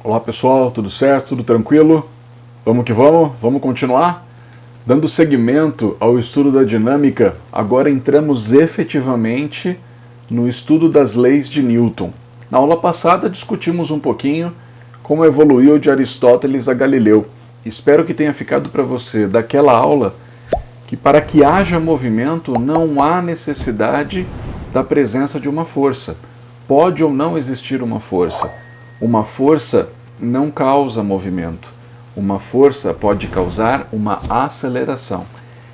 Olá pessoal, tudo certo? Tudo tranquilo? Vamos que vamos? Vamos continuar? Dando seguimento ao estudo da dinâmica, agora entramos efetivamente no estudo das leis de Newton. Na aula passada discutimos um pouquinho como evoluiu de Aristóteles a Galileu. Espero que tenha ficado para você daquela aula que para que haja movimento não há necessidade da presença de uma força. Pode ou não existir uma força. Uma força não causa movimento. Uma força pode causar uma aceleração.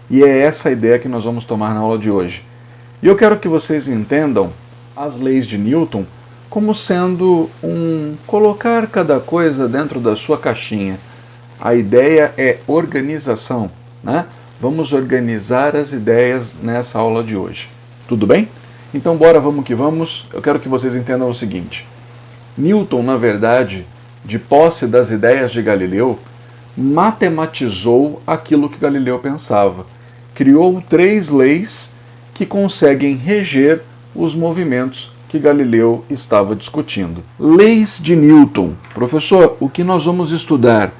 E é essa a ideia que nós vamos tomar na aula de hoje. E eu quero que vocês entendam as leis de Newton como sendo colocar cada coisa dentro da sua caixinha. A ideia é organização, né? Vamos organizar as ideias nessa aula de hoje. Tudo bem? Então bora, vamos que vamos. Eu quero que vocês entendam o seguinte. Newton, na verdade, de posse das ideias de Galileu, matematizou aquilo que Galileu pensava. Criou 3 leis que conseguem reger os movimentos que Galileu estava discutindo. Leis de Newton. Professor, o que nós vamos estudar?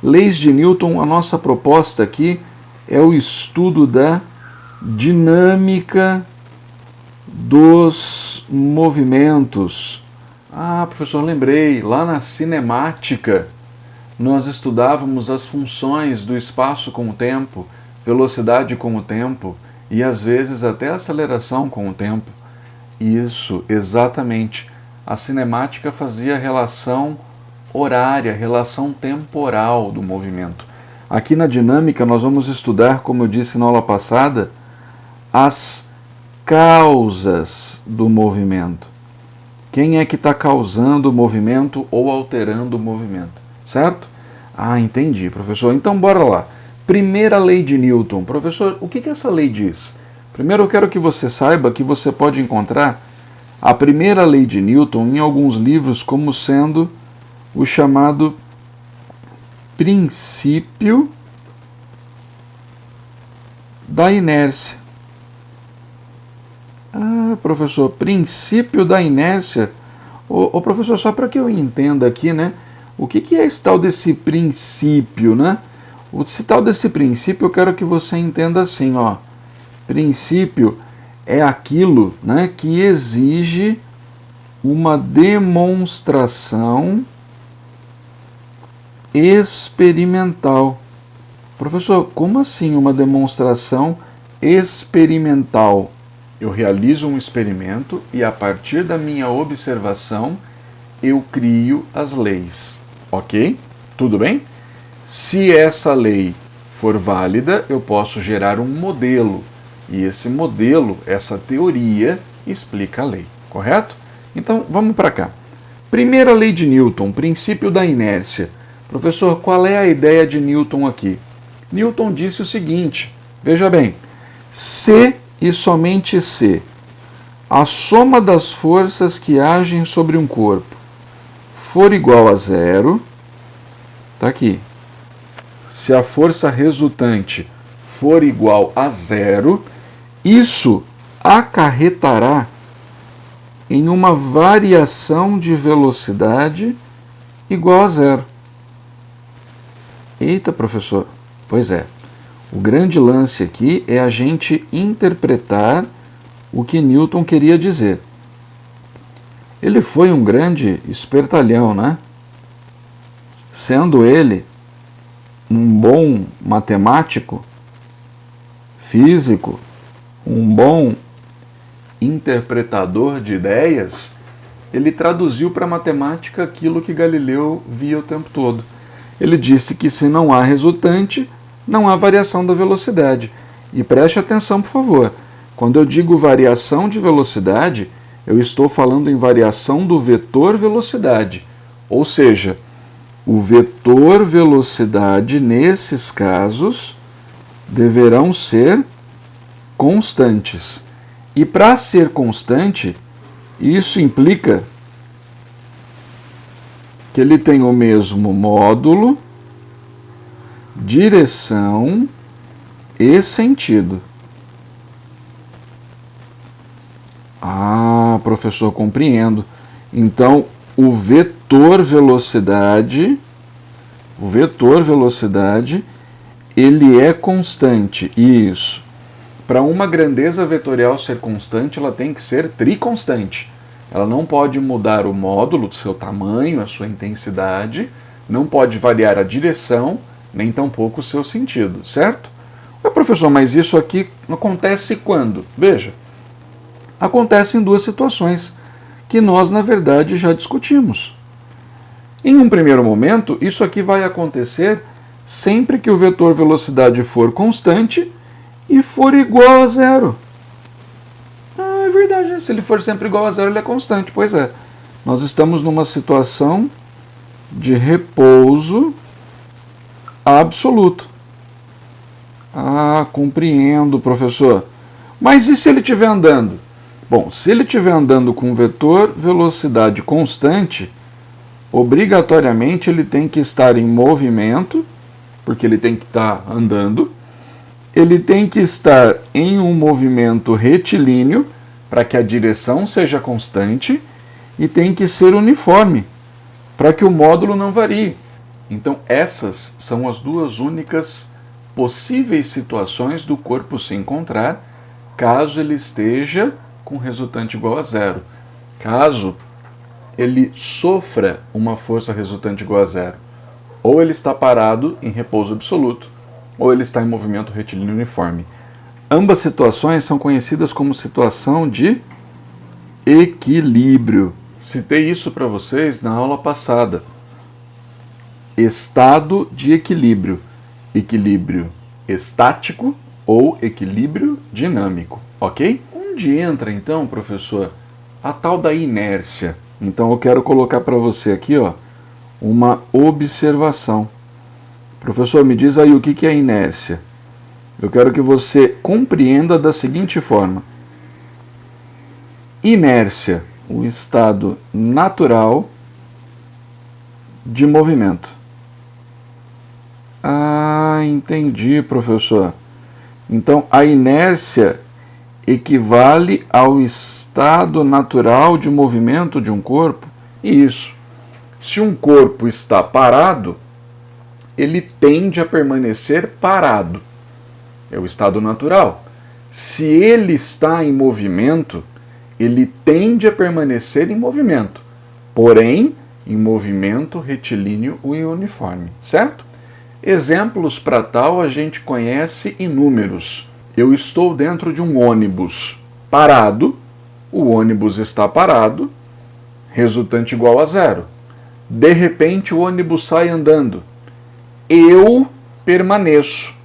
Leis de Newton, a nossa proposta aqui é o estudo da dinâmica dos movimentos. Ah, professor, lembrei, lá na cinemática nós estudávamos as funções do espaço com o tempo, velocidade com o tempo e às vezes até aceleração com o tempo. Isso, exatamente. A cinemática fazia relação horária, relação temporal do movimento. Aqui na dinâmica nós vamos estudar, como eu disse na aula passada, as causas do movimento. Quem é que está causando o movimento ou alterando o movimento? Certo? Ah, entendi, professor. Então, bora lá. Primeira lei de Newton. Professor, o que essa lei diz? Primeiro eu quero que você saiba que você pode encontrar a primeira lei de Newton em alguns livros como sendo o chamado princípio da inércia. Ah, professor, princípio da inércia. Ô professor, só para que eu entenda aqui, né? O que é esse tal desse princípio, né? Esse tal desse princípio eu quero que você entenda assim, ó. Princípio é aquilo, né, que exige uma demonstração experimental. Professor, como assim uma demonstração experimental? Eu realizo um experimento e a partir da minha observação eu crio as leis. Ok? Tudo bem? Se essa lei for válida, eu posso gerar um modelo. E esse modelo, essa teoria, explica a lei. Correto? Então, vamos para cá. Primeira lei de Newton, princípio da inércia. Professor, qual é a ideia de Newton aqui? Newton disse o seguinte, veja bem, se e somente se a soma das forças que agem sobre um corpo for igual a 0, tá aqui, se a força resultante for igual a 0, isso acarretará em uma variação de velocidade igual a 0. Eita, professor, pois é. O grande lance aqui é a gente interpretar o que Newton queria dizer. Ele foi um grande espertalhão, né? Sendo ele um bom matemático, físico, um bom interpretador de ideias, ele traduziu para a matemática aquilo que Galileu via o tempo todo. Ele disse que se não há resultante, não há variação da velocidade. E preste atenção, por favor. Quando eu digo variação de velocidade, eu estou falando em variação do vetor velocidade. Ou seja, o vetor velocidade, nesses casos, deverão ser constantes. E para ser constante, isso implica que ele tem o mesmo módulo, direção e sentido. Ah, professor, compreendo. Então, o vetor vetor velocidade, ele é constante. Isso. Para uma grandeza vetorial ser constante, ela tem que ser triconstante. Ela não pode mudar o módulo, o seu tamanho, a sua intensidade, não pode variar a direção, nem tampouco o seu sentido, certo? Professor, mas isso aqui acontece quando? Veja, acontece em duas situações que nós, na verdade, já discutimos. Em um primeiro momento, isso aqui vai acontecer sempre que o vetor velocidade for constante e for igual a zero. Ah, é verdade, se ele for sempre igual a zero, ele é constante. Pois é, nós estamos numa situação de repouso absoluto. Ah, compreendo, professor. Mas e se ele estiver andando? Bom, se ele estiver andando com vetor velocidade constante, obrigatoriamente ele tem que estar em movimento, porque ele tem que estar andando. Ele tem que estar em um movimento retilíneo, para que a direção seja constante, e tem que ser uniforme, para que o módulo não varie. Então, essas são as duas únicas possíveis situações do corpo se encontrar, caso ele esteja com resultante igual a zero. Caso ele sofra uma força resultante igual a zero. Ou ele está parado em repouso absoluto, ou ele está em movimento retilíneo uniforme. Ambas situações são conhecidas como situação de equilíbrio. Citei isso para vocês na aula passada. Estado de equilíbrio. Equilíbrio estático ou equilíbrio dinâmico, ok? Onde entra então, professor, a tal da inércia? Então eu quero colocar para você aqui, ó, uma observação. Professor, me diz aí o que é inércia. Eu quero que você compreenda da seguinte forma. Inércia, o estado natural de movimento. Ah, entendi, professor. Então, a inércia equivale ao estado natural de movimento de um corpo? Isso. Se um corpo está parado, ele tende a permanecer parado. É o estado natural. Se ele está em movimento, ele tende a permanecer em movimento, porém, em movimento retilíneo e uniforme, certo? Exemplos para tal a gente conhece inúmeros. Eu estou dentro de um ônibus parado, o ônibus está parado, resultante igual a zero. De repente o ônibus sai andando. Eu permaneço.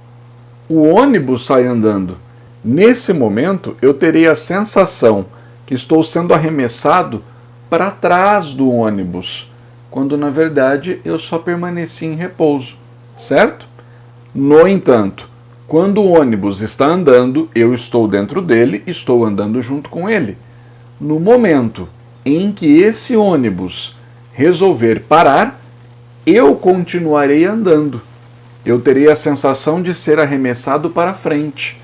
O ônibus sai andando. Nesse momento eu terei a sensação que estou sendo arremessado para trás do ônibus, quando na verdade eu só permaneci em repouso. Certo? No entanto, quando o ônibus está andando, eu estou dentro dele, estou andando junto com ele. No momento em que esse ônibus resolver parar, eu continuarei andando. Eu terei a sensação de ser arremessado para frente,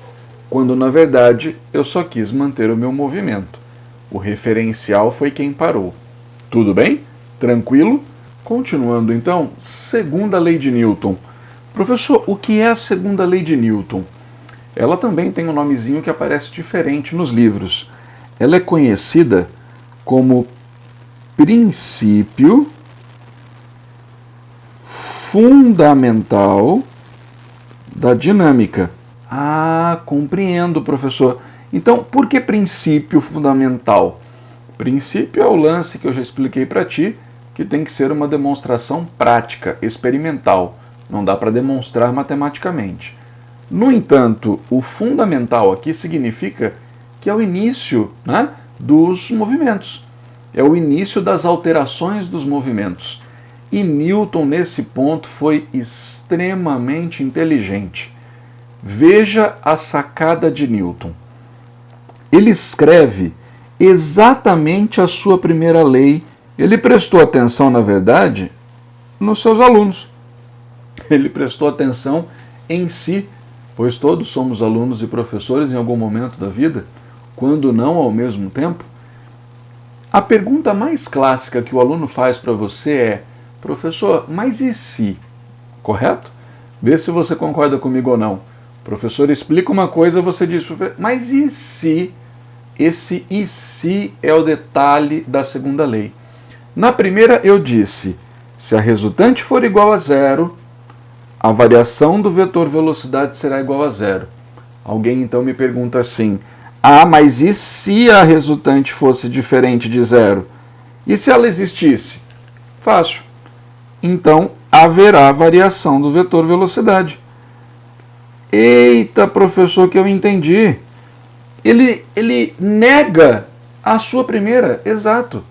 quando na verdade eu só quis manter o meu movimento. O referencial foi quem parou. Tudo bem? Tranquilo? Continuando então, segunda lei de Newton. Professor, o que é a segunda lei de Newton? Ela também tem um nomezinho que aparece diferente nos livros. Ela é conhecida como princípio fundamental da dinâmica. Ah, compreendo, professor. Então, por que princípio fundamental? Princípio é o lance que eu já expliquei para ti, que tem que ser uma demonstração prática, experimental. Não dá para demonstrar matematicamente. No entanto, o fundamental aqui significa que é o início, né, dos movimentos. É o início das alterações dos movimentos. E Newton, nesse ponto, foi extremamente inteligente. Veja a sacada de Newton. Ele escreve exatamente a sua primeira lei. Ele prestou atenção, na verdade, nos seus alunos. Ele prestou atenção em si, pois todos somos alunos e professores em algum momento da vida, quando não ao mesmo tempo. A pergunta mais clássica que o aluno faz para você é: professor, mas e se? Correto? Vê se você concorda comigo ou não. O professor explica uma coisa, você diz, mas e se? Esse e se é o detalhe da segunda lei. Na primeira eu disse, se a resultante for igual a zero, a variação do vetor velocidade será igual a zero. Alguém então me pergunta assim, mas e se a resultante fosse diferente de zero? E se ela existisse? Fácil. Então, haverá variação do vetor velocidade. Eita, professor, que eu entendi. Ele nega a sua primeira, exato.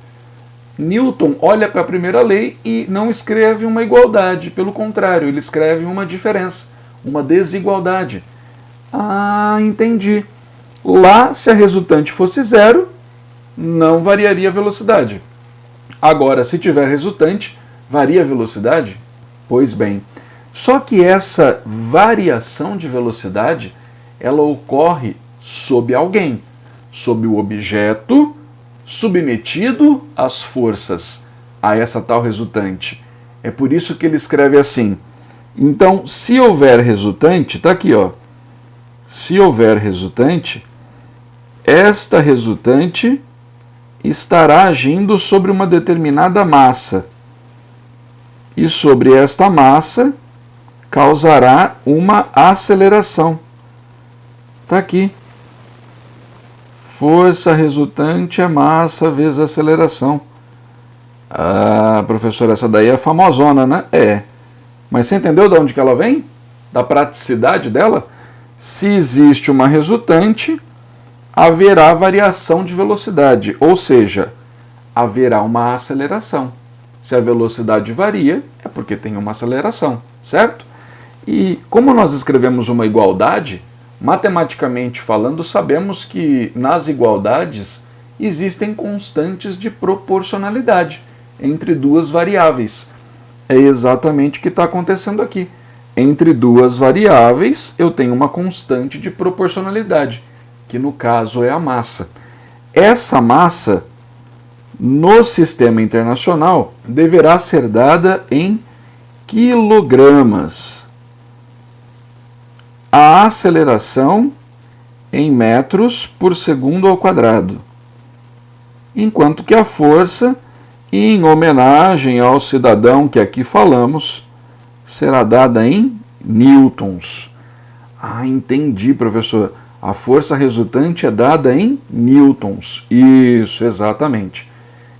Newton olha para a primeira lei e não escreve uma igualdade, pelo contrário, ele escreve uma diferença, uma desigualdade. Entendi. Lá, se a resultante fosse zero, não variaria a velocidade. Agora, se tiver resultante, varia a velocidade? Pois bem, só que essa variação de velocidade, ela ocorre sob alguém, sob o objeto submetido às forças, a essa tal resultante. É por isso que ele escreve assim. Então, se houver resultante, está aqui, ó. Se houver resultante, esta resultante estará agindo sobre uma determinada massa. E sobre esta massa causará uma aceleração. Está aqui. Força resultante é massa vezes aceleração. Professor, essa daí é famosona, né? É. Mas você entendeu de onde que ela vem? Da praticidade dela? Se existe uma resultante, haverá variação de velocidade, ou seja, haverá uma aceleração. Se a velocidade varia, é porque tem uma aceleração, certo? E como nós escrevemos uma igualdade, matematicamente falando, sabemos que nas igualdades existem constantes de proporcionalidade entre duas variáveis. É exatamente o que está acontecendo aqui. Entre duas variáveis, eu tenho uma constante de proporcionalidade, que no caso é a massa. Essa massa, no sistema internacional, deverá ser dada em quilogramas. A aceleração em metros por segundo ao quadrado, enquanto que a força, em homenagem ao cidadão que aqui falamos, será dada em newtons. Entendi, professor. A força resultante é dada em newtons. Isso, exatamente.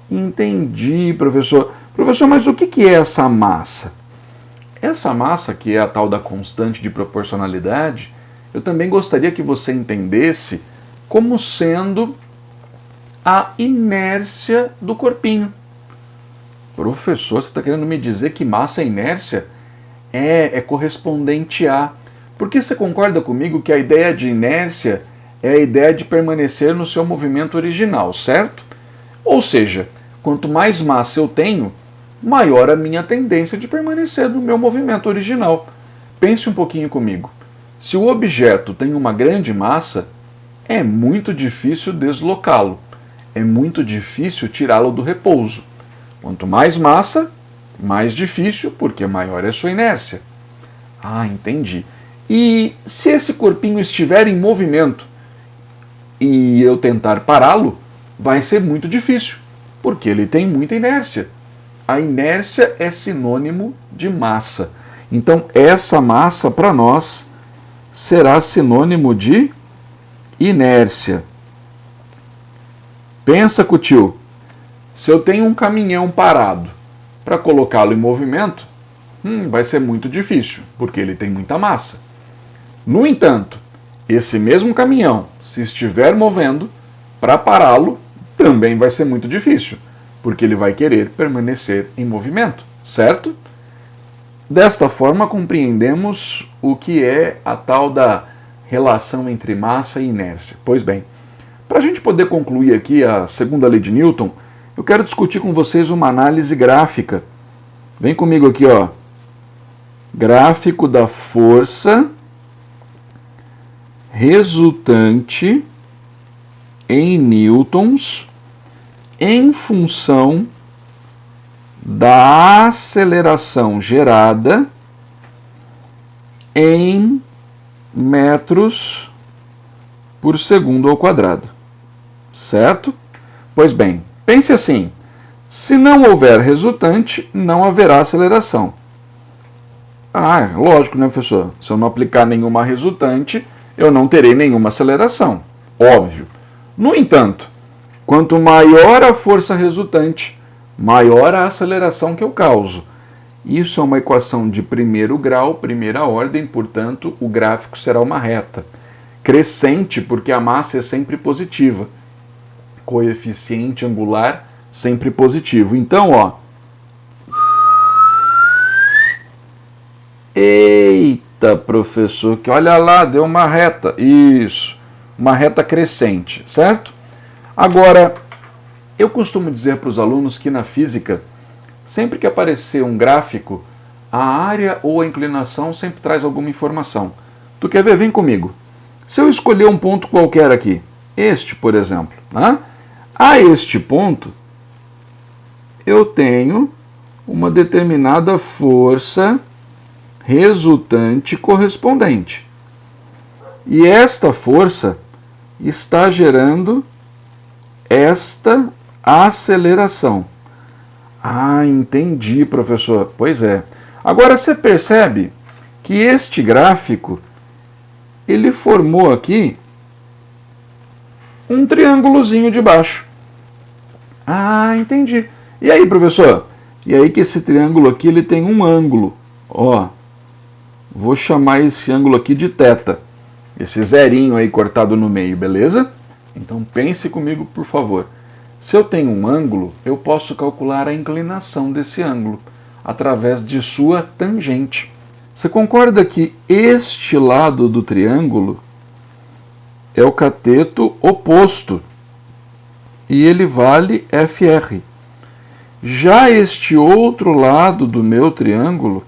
Entendi, professor. Professor, mas o que é essa massa? Essa massa, que é a tal da constante de proporcionalidade, eu também gostaria que você entendesse como sendo a inércia do corpinho. Professor, você está querendo me dizer que massa é inércia? É correspondente a... Porque você concorda comigo que a ideia de inércia é a ideia de permanecer no seu movimento original, certo? Ou seja, quanto mais massa eu tenho, maior a minha tendência de permanecer no meu movimento original. Pense um pouquinho comigo. Se o objeto tem uma grande massa, é muito difícil deslocá-lo. É muito difícil tirá-lo do repouso. Quanto mais massa, mais difícil, porque maior é a sua inércia. Entendi. E se esse corpinho estiver em movimento e eu tentar pará-lo, vai ser muito difícil, porque ele tem muita inércia. A inércia é sinônimo de massa. Então, essa massa, para nós, será sinônimo de inércia. Pensa, Cutil, se eu tenho um caminhão parado, para colocá-lo em movimento, vai ser muito difícil, porque ele tem muita massa. No entanto, esse mesmo caminhão, se estiver movendo, para pará-lo, também vai ser muito difícil, porque ele vai querer permanecer em movimento, certo? Desta forma, compreendemos o que é a tal da relação entre massa e inércia. Pois bem, para a gente poder concluir aqui a segunda lei de Newton, eu quero discutir com vocês uma análise gráfica. Vem comigo aqui, ó. Gráfico da força resultante em newtons em função da aceleração gerada em metros por segundo ao quadrado. Certo? Pois bem, pense assim, se não houver resultante, não haverá aceleração. Lógico, né, professor? Se eu não aplicar nenhuma resultante, eu não terei nenhuma aceleração. Óbvio. No entanto, quanto maior a força resultante, maior a aceleração que eu causo. Isso é uma equação de primeiro grau, primeira ordem, portanto, o gráfico será uma reta. Crescente, porque a massa é sempre positiva. Coeficiente angular sempre positivo. Então, ó. Eita, professor, que olha lá, deu uma reta. Isso, uma reta crescente, certo? Agora, eu costumo dizer para os alunos que na física, sempre que aparecer um gráfico, a área ou a inclinação sempre traz alguma informação. Tu quer ver? Vem comigo. Se eu escolher um ponto qualquer aqui, este, por exemplo, né? A este ponto, eu tenho uma determinada força resultante correspondente. E esta força está gerando esta aceleração. Entendi, professor. Pois é. Agora você percebe que este gráfico, ele formou aqui um triângulozinho de baixo. Entendi. E aí, professor? E aí que esse triângulo aqui, ele tem um ângulo. Ó, vou chamar esse ângulo aqui de θ. Esse zerinho aí cortado no meio, beleza? Então pense comigo, por favor. Se eu tenho um ângulo, eu posso calcular a inclinação desse ângulo através de sua tangente. Você concorda que este lado do triângulo é o cateto oposto e ele vale FR. Já este outro lado do meu triângulo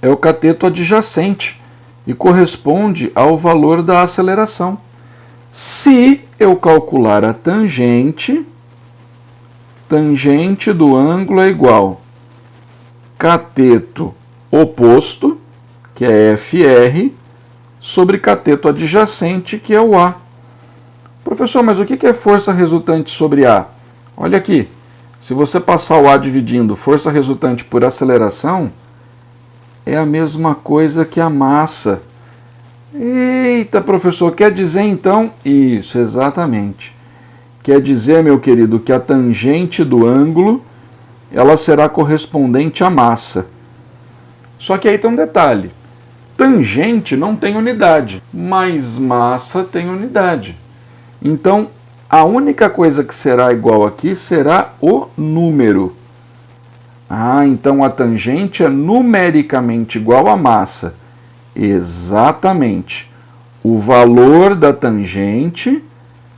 é o cateto adjacente e corresponde ao valor da aceleração. Se eu calcular a tangente do ângulo é igual cateto oposto, que é FR, sobre cateto adjacente, que é o A. Professor, mas o que é força resultante sobre A? Olha aqui, se você passar o A dividindo força resultante por aceleração, é a mesma coisa que a massa. Eita, professor, quer dizer então... Isso, exatamente. Quer dizer, meu querido, que a tangente do ângulo, ela será correspondente à massa. Só que aí tem um detalhe. Tangente não tem unidade, mas massa tem unidade. Então, a única coisa que será igual aqui será o número. Então a tangente é numericamente igual à massa. Exatamente. O valor da tangente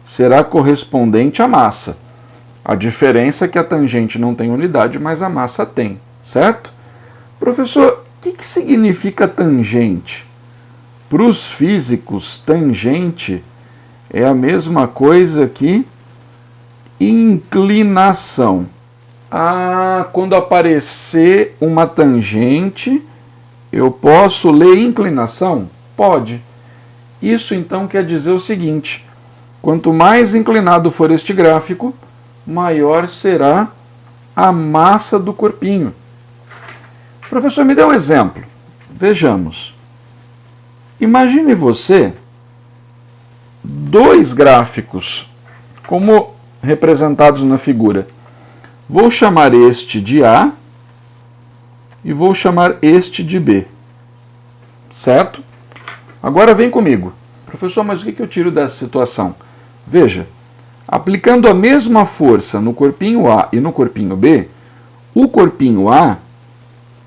será correspondente à massa. A diferença é que a tangente não tem unidade, mas a massa tem, certo? Professor, o que significa tangente? Para os físicos, tangente é a mesma coisa que inclinação. Quando aparecer uma tangente, eu posso ler inclinação? Pode. Isso então quer dizer o seguinte: quanto mais inclinado for este gráfico, maior será a massa do corpinho. Professor, me dê um exemplo. Vejamos. Imagine você dois gráficos, como representados na figura. Vou chamar este de A e vou chamar este de B. Certo? Agora vem comigo. Professor, mas o que eu tiro dessa situação? Veja, aplicando a mesma força no corpinho A e no corpinho B, o corpinho A,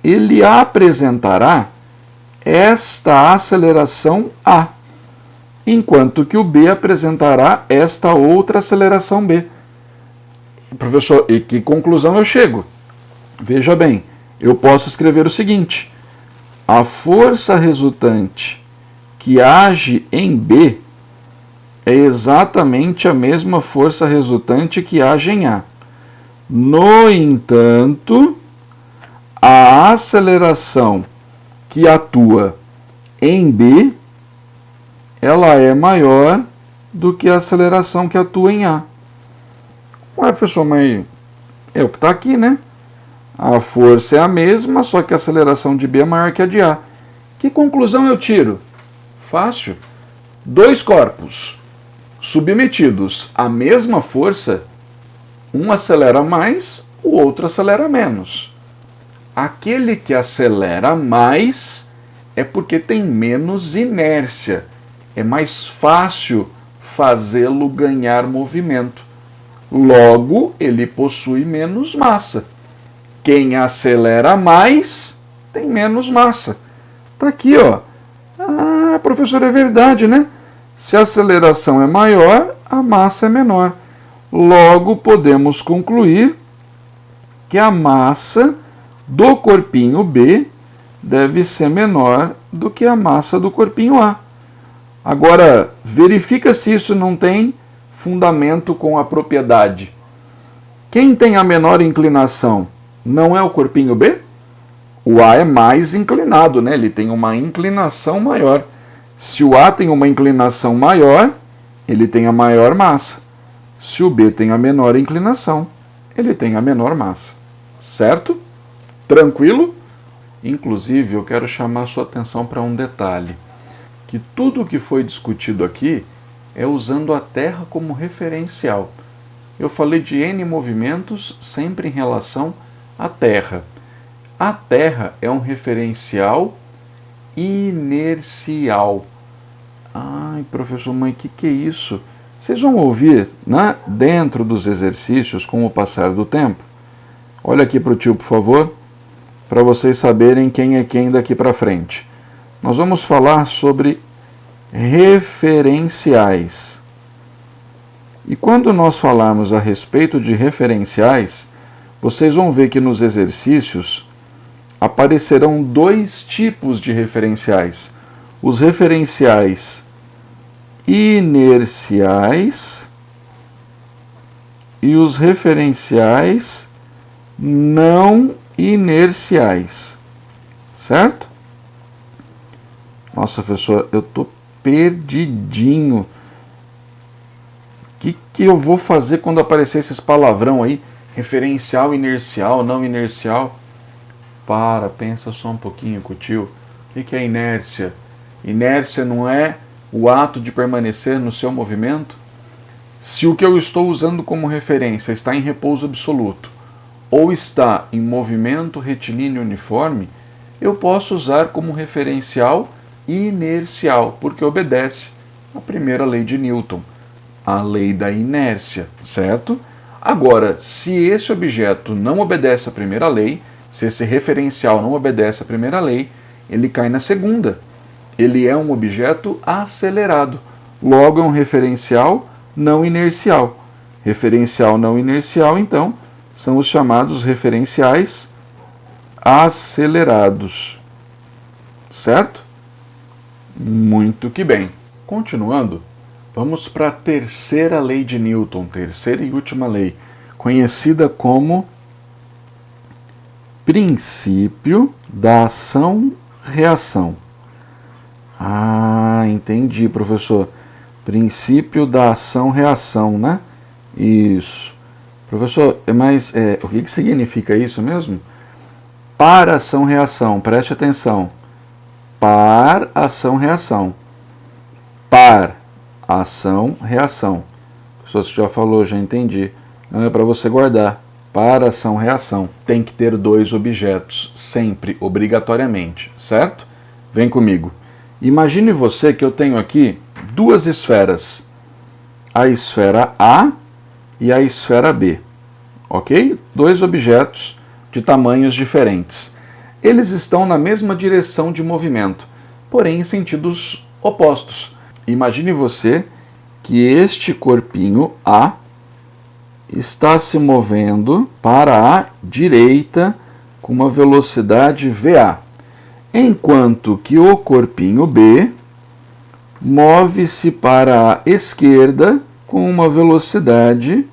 ele apresentará esta aceleração A, enquanto que o B apresentará esta outra aceleração B. Professor, e que conclusão eu chego? Veja bem, eu posso escrever o seguinte: a força resultante que age em B é exatamente a mesma força resultante que age em A. No entanto, a aceleração que atua em B, ela é maior do que a aceleração que atua em A. Ué, professor, mas é o que está aqui, né? A força é a mesma, só que a aceleração de B é maior que a de A. Que conclusão eu tiro? Fácil. Dois corpos submetidos à mesma força, um acelera mais, o outro acelera menos. Aquele que acelera mais é porque tem menos inércia. É mais fácil fazê-lo ganhar movimento. Logo, ele possui menos massa. Quem acelera mais tem menos massa. Tá aqui, ó. Ah, professor, é verdade, né? Se a aceleração é maior, a massa é menor. Logo, podemos concluir que a massa do corpinho B deve ser menor do que a massa do corpinho A. Agora, verifica se isso não tem fundamento com a propriedade. Quem tem a menor inclinação não é o corpinho B? O A é mais inclinado, né? Ele tem uma inclinação maior. Se o A tem uma inclinação maior, ele tem a maior massa. Se o B tem a menor inclinação, ele tem a menor massa. Certo? Tranquilo? Inclusive, eu quero chamar a sua atenção para um detalhe. Que tudo o que foi discutido aqui é usando a Terra como referencial. Eu falei de N movimentos sempre em relação à Terra. A Terra é um referencial inercial. Ai, professor, mãe, o que é isso? Vocês vão ouvir, né, dentro dos exercícios com o passar do tempo. Olha aqui para o tio, por favor, para vocês saberem quem é quem daqui para frente. Nós vamos falar sobre referenciais. E quando nós falarmos a respeito de referenciais, vocês vão ver que nos exercícios aparecerão dois tipos de referenciais. Os referenciais inerciais e os referenciais não inerciais. Certo? Nossa, professor, eu estou perdidinho. O que eu vou fazer quando aparecer esses palavrão aí? Referencial, inercial, não inercial? Pensa só um pouquinho com o tio. O que é inércia? Inércia não é o ato de permanecer no seu movimento? Se o que eu estou usando como referência está em repouso absoluto ou está em movimento retilíneo uniforme, eu posso usar como referencial inercial, porque obedece à primeira lei de Newton, a lei da inércia, certo? Agora, se esse objeto não obedece à primeira lei, se esse referencial não obedece à primeira lei, ele cai na segunda. Ele é um objeto acelerado. Logo, é um referencial não inercial. Referencial não inercial, então, são os chamados referenciais acelerados. Certo? Muito que bem. Continuando, vamos para a terceira lei de Newton, terceira e última lei, conhecida como princípio da ação-reação. Ah, entendi, professor. Princípio da ação-reação, né? Isso. Professor, mas o que significa isso mesmo? Par, ação, reação. Preste atenção. Par, ação, reação. Par, ação, reação. Professor, você já falou, já entendi. Não é para você guardar. Par, ação, reação. Tem que ter dois objetos, sempre, obrigatoriamente, certo? Vem comigo. Imagine você que eu tenho aqui duas esferas. A esfera A e a esfera B. Ok? Dois objetos de tamanhos diferentes. Eles estão na mesma direção de movimento, porém em sentidos opostos. Imagine você que este corpinho A está se movendo para a direita com uma velocidade VA, enquanto que o corpinho B move-se para a esquerda com uma velocidade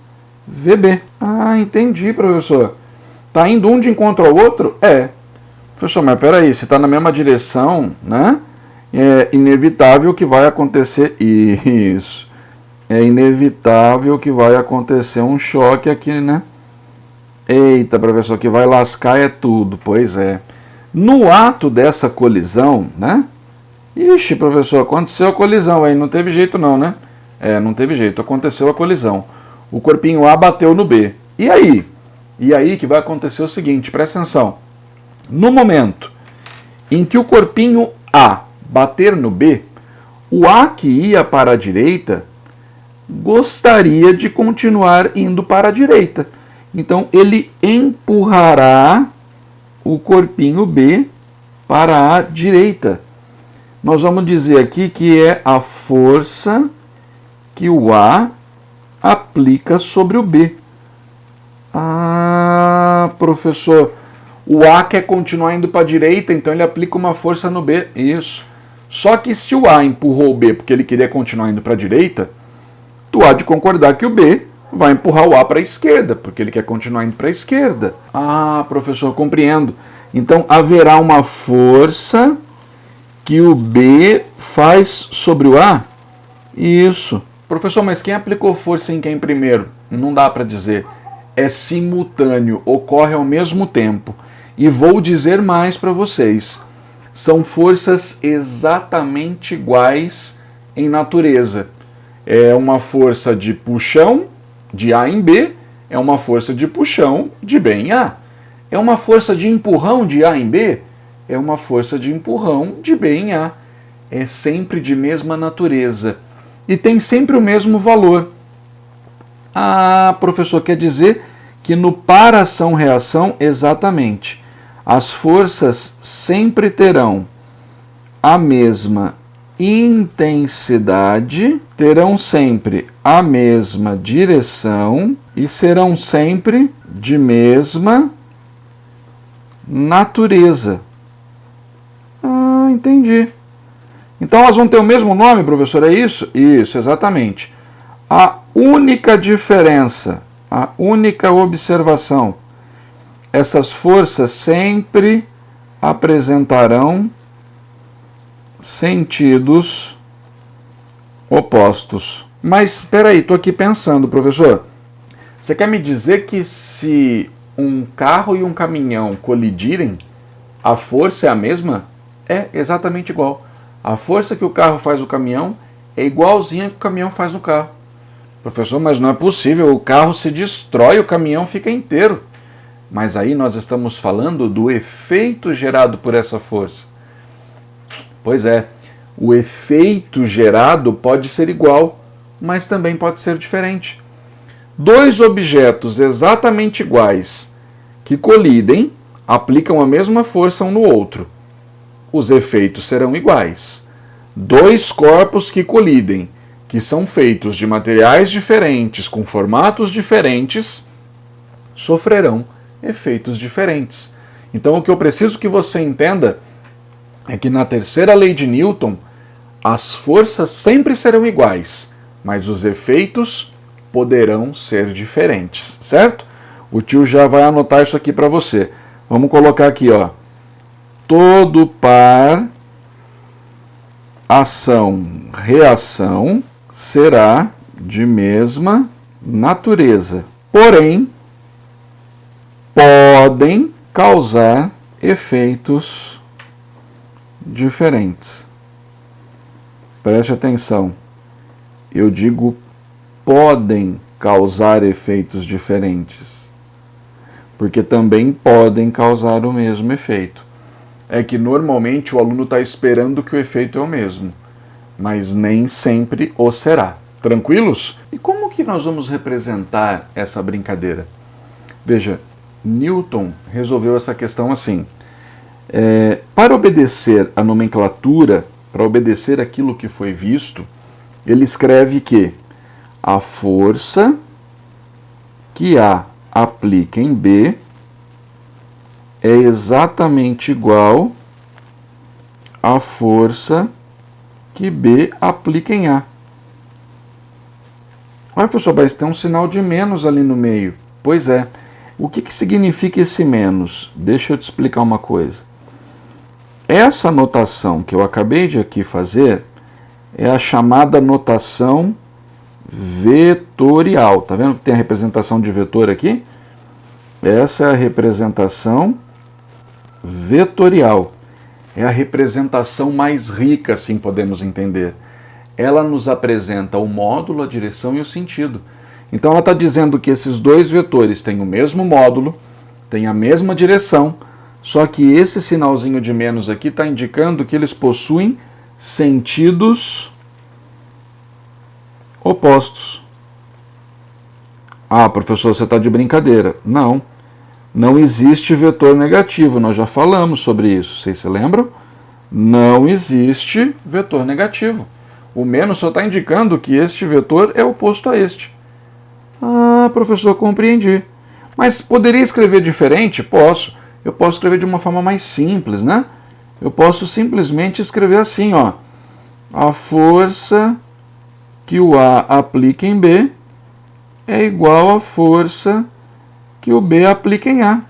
VB. Ah, entendi, professor. Tá indo um de encontro ao outro? É. Professor, mas peraí, se está na mesma direção, né? É inevitável que vai acontecer isso. É inevitável que vai acontecer um choque aqui, né? Eita, professor, que vai lascar é tudo. Pois é. No ato dessa colisão, né? Ixi, professor, aconteceu a colisão aí, não teve jeito não, né? É, não teve jeito, aconteceu a colisão. O corpinho A bateu no B. E aí? E aí que vai acontecer o seguinte, presta atenção. No momento em que o corpinho A bater no B, o A que ia para a direita gostaria de continuar indo para a direita. Então ele empurrará o corpinho B para a direita. Nós vamos dizer aqui que é a força que o A aplica sobre o B. Ah, professor, o A quer continuar indo para a direita, então ele aplica uma força no B. Isso. Só que se o A empurrou o B porque ele queria continuar indo para a direita, tu há de concordar que o B vai empurrar o A para a esquerda, porque ele quer continuar indo para a esquerda. Ah, professor, compreendo. Então haverá uma força que o B faz sobre o A? Isso. Professor, mas quem aplicou força em quem primeiro? Não dá para dizer. É simultâneo, ocorre ao mesmo tempo. E vou dizer mais para vocês. São forças exatamente iguais em natureza. É uma força de puxão de A em B, é uma força de puxão de B em A. É uma força de empurrão de A em B, é uma força de empurrão de B em A. É sempre de mesma natureza. E tem sempre o mesmo valor. Ah, professor, quer dizer que no para-ação-reação, exatamente, as forças sempre terão a mesma intensidade, terão sempre a mesma direção e serão sempre de mesma natureza. Ah, entendi. Então elas vão ter o mesmo nome, professor, é isso? Isso, exatamente. A única diferença, a única observação, essas forças sempre apresentarão sentidos opostos. Mas espera aí, estou aqui pensando, professor. Você quer me dizer que se um carro e um caminhão colidirem, a força é a mesma? É exatamente igual. A força que o carro faz no caminhão é igualzinha que o caminhão faz no carro. Professor, mas não é possível, o carro se destrói, o caminhão fica inteiro. Mas aí nós estamos falando do efeito gerado por essa força. Pois é, o efeito gerado pode ser igual, mas também pode ser diferente. Dois objetos exatamente iguais que colidem aplicam a mesma força um no outro. Os efeitos serão iguais. Dois corpos que colidem, que são feitos de materiais diferentes, com formatos diferentes, sofrerão efeitos diferentes. Então o que eu preciso que você entenda é que na terceira lei de Newton, as forças sempre serão iguais, mas os efeitos poderão ser diferentes, certo? O tio já vai anotar isso aqui para você. Vamos colocar aqui, ó. Todo par, ação, reação, será de mesma natureza. Porém, podem causar efeitos diferentes. Preste atenção. Eu digo podem causar efeitos diferentes, porque também podem causar o mesmo efeito. É que normalmente o aluno está esperando que o efeito é o mesmo, mas nem sempre o será. Tranquilos? E como que nós vamos representar essa brincadeira? Veja, Newton resolveu essa questão assim. Para obedecer a nomenclatura, para obedecer aquilo que foi visto, ele escreve que a força que A aplica em B é exatamente igual à força que B aplica em A. Olha, professor, mas tem um sinal de menos ali no meio. Pois é. O que significa esse menos? Deixa eu te explicar uma coisa. Essa notação que eu acabei de aqui fazer é a chamada notação vetorial. Tá vendo que tem a representação de vetor aqui? Essa é a representação vetorial. É a representação mais rica, assim podemos entender. Ela nos apresenta o módulo, a direção e o sentido. Então ela está dizendo que esses dois vetores têm o mesmo módulo, têm a mesma direção, só que esse sinalzinho de menos aqui está indicando que eles possuem sentidos opostos. Ah, professor, você está de brincadeira. Não, não existe vetor negativo, nós já falamos sobre isso, vocês se lembram? Não existe vetor negativo. O menos só está indicando que este vetor é oposto a este. Ah, professor, compreendi. Mas poderia escrever diferente? Posso. Eu posso escrever de uma forma mais simples, né? Eu posso simplesmente escrever assim, ó. A força que o A aplica em B é igual à força que o B aplica em A.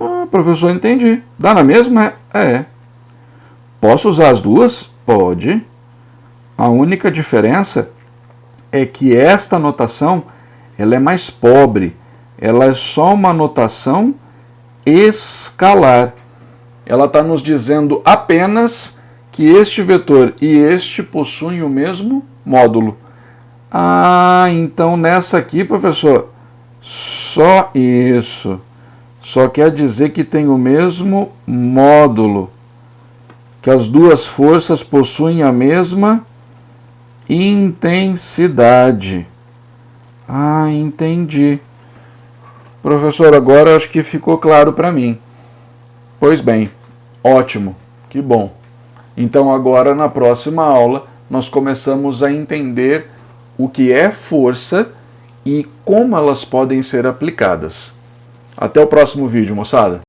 Ah, professor, entendi. Dá na mesma? É. Posso usar as duas? Pode. A única diferença é que esta notação ela é mais pobre. Ela é só uma notação escalar. Ela está nos dizendo apenas que este vetor e este possuem o mesmo módulo. Ah, então nessa aqui, professor, só isso. Só quer dizer que tem o mesmo módulo. Que as duas forças possuem a mesma intensidade. Ah, entendi. Professor, agora acho que ficou claro para mim. Pois bem, ótimo, que bom. Então agora na próxima aula nós começamos a entender o que é força e como elas podem ser aplicadas. Até o próximo vídeo, moçada!